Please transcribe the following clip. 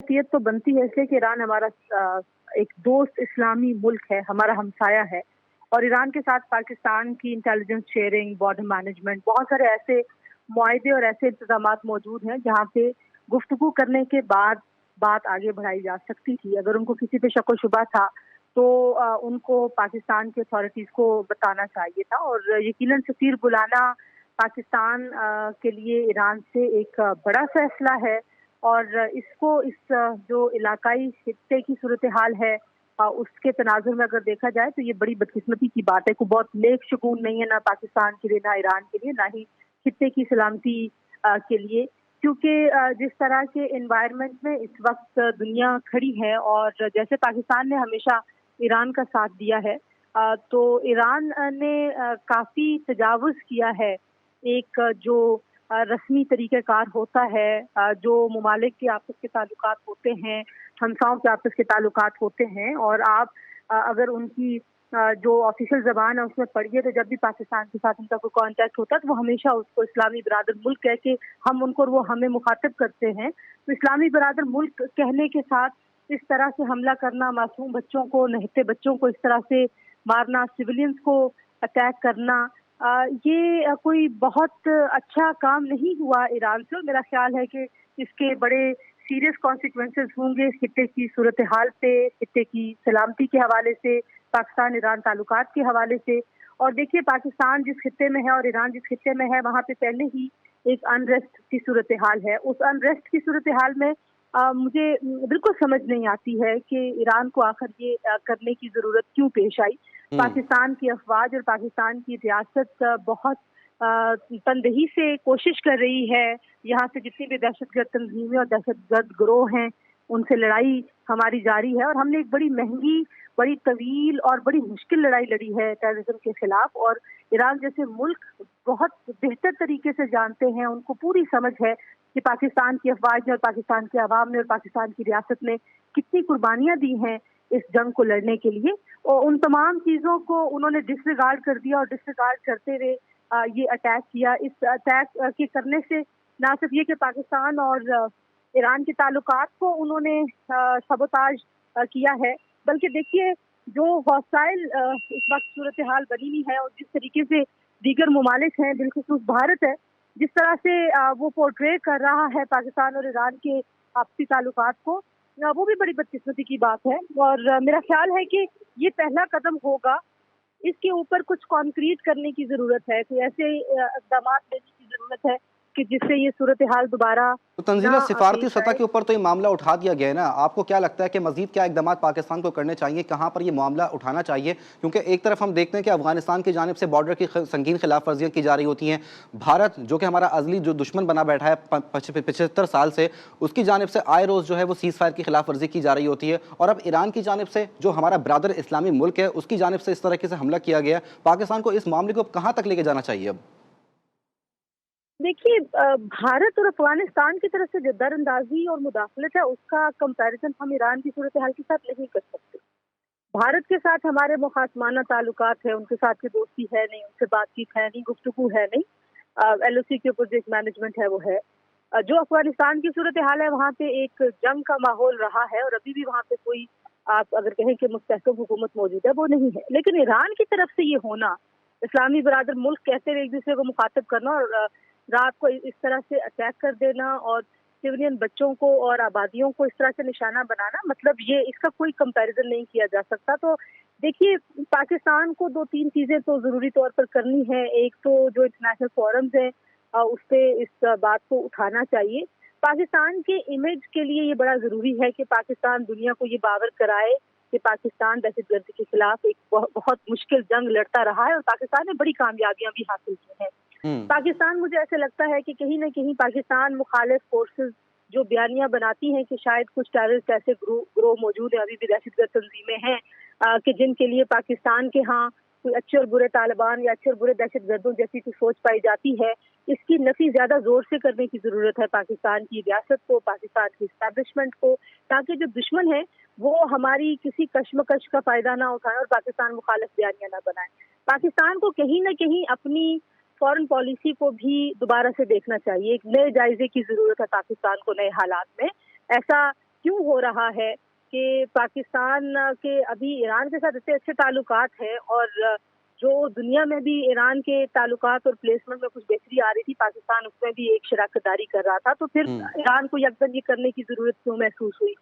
हैसियत तो बनती है इसलिए कि ईरान हमारा एक दोस्त इस्लामी मुल्क है, हमारा हमसाया है। और ईरान के साथ पाकिस्तान की इंटेलिजेंस शेयरिंग, बॉर्डर मैनेजमेंट, बहुत सारे ऐसे मुआहदे और ऐसे इंतजामात मौजूद हैं जहाँ पे गुफ्तगू करने के बाद बात आगे बढ़ाई जा सकती थी। अगर उनको किसी पे शक व शुबा था तो उनको पाकिस्तान की अथॉरिटीज़ को बताना चाहिए था। और यकीनन सफ़ीर बुलाना पाकिस्तान के लिए ईरान से एक बड़ा फैसला है। और इसको जो इलाकाई खित्ते की सूरत हाल है उसके तनाजुर में अगर देखा जाए तो ये बड़ी बदकिस्मती की बात है। कोई बहुत नेक शगुन नहीं है ना पाकिस्तान के लिए, ना ईरान के लिए, ना ही खित्ते की सलामती के लिए। क्योंकि जिस तरह के एनवायरनमेंट में इस वक्त दुनिया खड़ी है और जैसे पाकिस्तान ने हमेशा ईरान का साथ दिया है, तो ईरान ने काफ़ी तजावुज़ किया है। एक जो रस्मी तरीक़ेकार होता है, जो ममालिक के आपस के ताल्लुकात होते हैं, हमसाओं के आपस के ताल्लुकात होते हैं, और आप अगर उनकी जो ऑफिशियल ज़बान है उसमें पढ़िए तो जब भी पाकिस्तान के साथ उनका कोई कॉन्टैक्ट होता है तो वो हमेशा उसको इस्लामी बिरादर मुल्क कह के हम उनको और वो हमें मुखातिब करते हैं। तो इस्लामी बिरादर मुल्क कहने के साथ इस तरह से हमला करना, मासूम बच्चों को, नहते बच्चों को इस तरह से मारना, सिविलियंस को अटैक करना, ये कोई बहुत अच्छा काम नहीं हुआ ईरान से। और मेरा ख्याल है कि इसके बड़े सीरियस कॉन्सिक्वेंसेस होंगे खित्ते की सूरत हाल पे, खित्ते की सलामती के हवाले से, पाकिस्तान ईरान ताल्लुकात के हवाले से। और देखिए, पाकिस्तान जिस खित्ते में है और ईरान जिस खित्ते में है वहाँ पे पहले ही एक अनरेस्ट की सूरत हाल है। उस अनरेस्ट की सूरत हाल में मुझे बिल्कुल समझ नहीं आती है कि ईरान को आखिर ये करने की ज़रूरत क्यों पेश आई। पाकिस्तान की अफवाज और पाकिस्तान की रियासत बहुत तनदेही से कोशिश कर रही है यहाँ से जितनी भी दहशतगर्द तंजीमें और दहशतगर्द गिरोह हैं उनसे लड़ाई हमारी जारी है। और हमने एक बड़ी महंगी, बड़ी तवील और बड़ी मुश्किल लड़ाई लड़ी है टेररिज्म के खिलाफ। और ईरान जैसे मुल्क बहुत बेहतर तरीके से जानते हैं, उनको पूरी समझ है कि पाकिस्तान की अफवाज ने और पाकिस्तान के अवाम ने और पाकिस्तान की रियासत ने कितनी कुर्बानियाँ दी हैं इस जंग को लड़ने के लिए। और उन तमाम चीज़ों को उन्होंने डिसरिगार्ड कर दिया और डिसरिगार्ड करते हुए ये अटैक किया। इस अटैक के करने से ना सिर्फ ये कि पाकिस्तान और ईरान के ताल्लुकात को उन्होंने सबोताज किया है, बल्कि देखिए जो हॉस्टाइल इस वक्त सूरत हाल बनी हुई है और जिस तरीके से दीगर ममालिक हैं, बिलखुसूस भारत है, जिस तरह से वो पोर्ट्रे कर रहा है पाकिस्तान और ईरान के आपसी ताल्लुकात को, वो भी बड़ी बदकिस्मती की बात है। और मेरा ख्याल है कि ये पहला कदम होगा। इसके ऊपर कुछ कॉन्क्रीट करने की ज़रूरत है, कोई ऐसे इक़दाम लेने की ज़रूरत है कि जिससे ये सूरत हाल दोबारा तो तंजीला, ना सिफारती पेश सतह आए। के ऊपर तो ये मामला उठा दिया गया है ना। आपको क्या लगता है कि मजीद क्या इकदाम पाकिस्तान को करने चाहिए, कहाँ पर ये मामला उठाना चाहिए? क्योंकि एक तरफ हम देखते हैं कि अफगानिस्तान की जानिब से बॉर्डर की संगीन खिलाफ वर्जियाँ की जा रही होती हैं। भारत जो कि हमारा अजली जो दुश्मन बना बैठा है 75 साल से, उसकी जानिब से आए रोज़ जो है वो सीज़ फायर की खिलाफ वर्जी की जा रही होती है। और अब ईरान की जानिब से जो हमारा ब्रादर इस्लामी मुल्क है उसकी जानिब से इस तरीके से हमला किया गया। पाकिस्तान को इस मामले को कहाँ तक लेके जाना चाहिए अब? देखिए, भारत और अफगानिस्तान की तरफ से जो दरअंदाजी और मुदाखलत है उसका कंपैरिजन हम ईरान की सूरत हाल के साथ नहीं कर सकते। भारत के साथ हमारे मुखासमाना ताल्लुकात है, उनके साथ की दोस्ती है नहीं, उनसे बातचीत है नहीं, गुफ्तगू है नहीं। LOC के ऊपर जो एक मैनेजमेंट है वो है। जो अफगानिस्तान की सूरत हाल है वहाँ पे एक जंग का माहौल रहा है और अभी भी वहाँ पे कोई, आप अगर कहें कि मुस्तहकम हुकूमत मौजूद है, वो नहीं है। लेकिन ईरान की तरफ से ये होना, इस्लामी बिरादर मुल्क कहते हुए एक दूसरे को मुखातिब करना और रात को इस तरह से अटैक कर देना और सिविलियन बच्चों को और आबादियों को इस तरह से निशाना बनाना, मतलब ये इसका कोई कंपैरिजन नहीं किया जा सकता। तो देखिए, पाकिस्तान को दो तीन चीज़ें तो ज़रूरी तौर पर करनी है। एक तो जो इंटरनेशनल फोरम्स हैं उस पे इस बात को उठाना चाहिए। पाकिस्तान के इमेज के लिए ये बड़ा ज़रूरी है कि पाकिस्तान दुनिया को ये बावर कराए कि पाकिस्तान दहशतगर्दी के खिलाफ एक बहुत मुश्किल जंग लड़ता रहा है और पाकिस्तान ने बड़ी कामयाबियां भी हासिल की हैं। पाकिस्तान, मुझे ऐसे लगता है कि कहीं ना कहीं पाकिस्तान मुखालिफ फोर्सेस जो बयानियां बनाती हैं कि शायद कुछ टेररिस्ट ऐसे ग्रोह मौजूद है, अभी भी दहशतगर्द तंजीमें हैं कि जिनके लिए पाकिस्तान के यहाँ कोई अच्छे और बुरे तालिबान या अच्छे और बुरे दहशतगर्दों जैसी कोई सोच पाई जाती है, इसकी नफी ज्यादा जोर से करने की जरूरत है पाकिस्तान की रियासत को, पाकिस्तान की इस्टेब्लिशमेंट को, ताकि जो दुश्मन है वो हमारी किसी कश्मकश का फायदा ना उठाए और पाकिस्तान मुखालिफ बयानियां ना बनाए। पाकिस्तान को कहीं ना कहीं अपनी फॉरेन पॉलिसी को भी दोबारा से देखना चाहिए। एक नए जायजे की जरूरत है पाकिस्तान को नए हालात में। ऐसा کیوں ہو رہا ہے کہ پاکستان کے ابھی ایران کے ساتھ اتنے اچھے تعلقات ہیں، اور جو دنیا میں بھی ایران کے تعلقات اور پلیسمنٹ میں کچھ بہتری آ رہی تھی، پاکستان اس میں بھی ایک شراکت داری کر رہا تھا، تو پھر ایران کو یکدم یہ کرنے کی ضرورت کیوں محسوس ہوئی؟